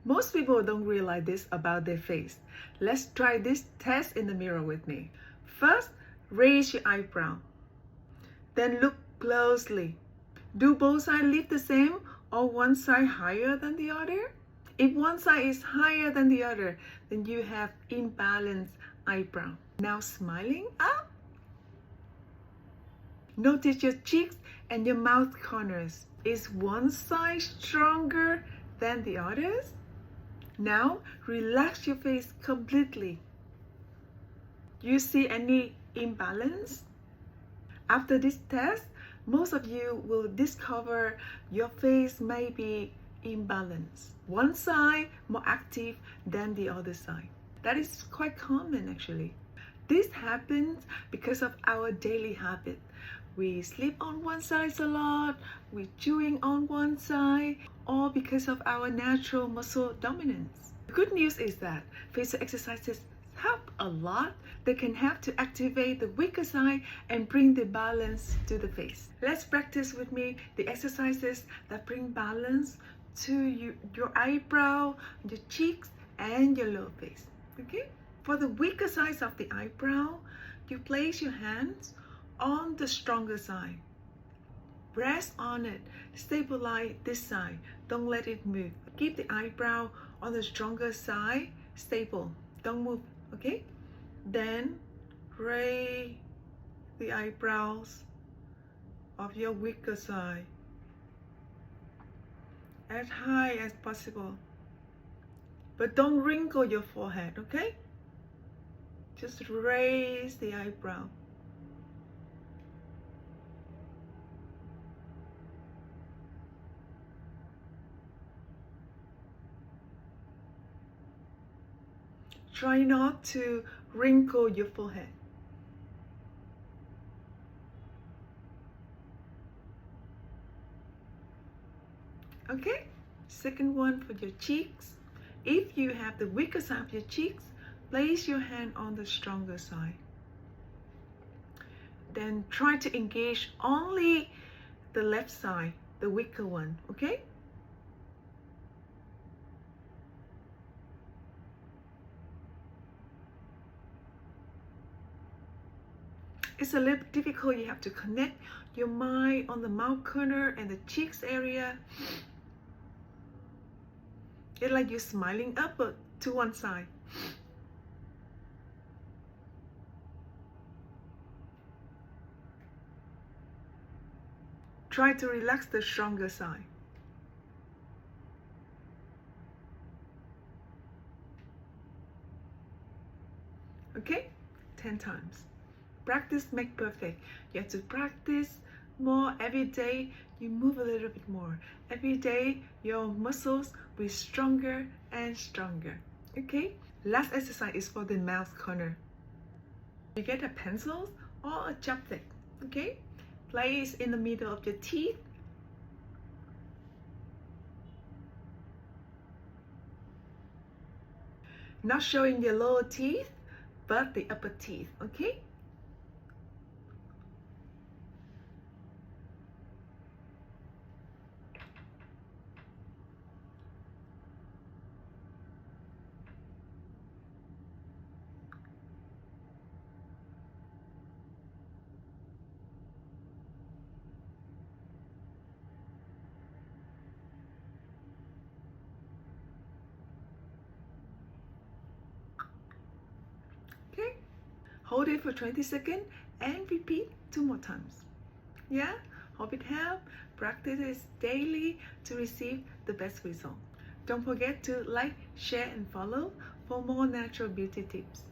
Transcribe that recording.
Most people don't realize this about their face. Let's try this test in the mirror with me. First, raise your eyebrow. Then look closely. Do both sides look the same or one side higher than the other? If one side is higher than the other, then you have imbalanced eyebrow. Now smiling up. Notice your cheeks and your mouth corners. Is one side stronger than the others? Now relax your face completely. You see any imbalance? After this test, most of you will discover your face may be imbalanced. One side more active than the other side. That is quite common actually. This happens because of our daily habit. We sleep on one side a lot, we're chewing on one side, or because of our natural muscle dominance. The good news is that facial exercises help a lot. They can help to activate the weaker side and bring the balance to the face. Let's practice with me the exercises that bring balance to your eyebrow, your cheeks, and your lower face. Okay? For the weaker sides of the eyebrow, you place your hands on the stronger side. Rest on it. Stabilize this side. Don't let it move. Keep the eyebrow on the stronger side stable. Don't move. Okay? Then raise the eyebrows of your weaker side as high as possible. But don't wrinkle your forehead, okay? Just raise the eyebrow. Try not to wrinkle your forehead. Okay? Second one for your cheeks. If you have the weaker side of your cheeks, place your hand on the stronger side. Then try to engage only the left side, the weaker one, okay? It's a little difficult. You have to connect your mind on the mouth corner and the cheeks area. It's like you're smiling up to one side. Try to relax the stronger side. Okay? 10 times. Practice make perfect. You have to practice more every day. You move a little bit more. Every day, your muscles will be stronger and stronger. Okay? Last exercise is for the mouth corner. You get a pencil or a chopstick. Okay? Place in the middle of your teeth. Not showing your lower teeth, but the upper teeth. Okay? Okay? Hold it for 20 seconds and repeat 2 more times. Yeah? Hope it helped. Practice it daily to receive the best result. Don't forget to like, share, and follow for more natural beauty tips.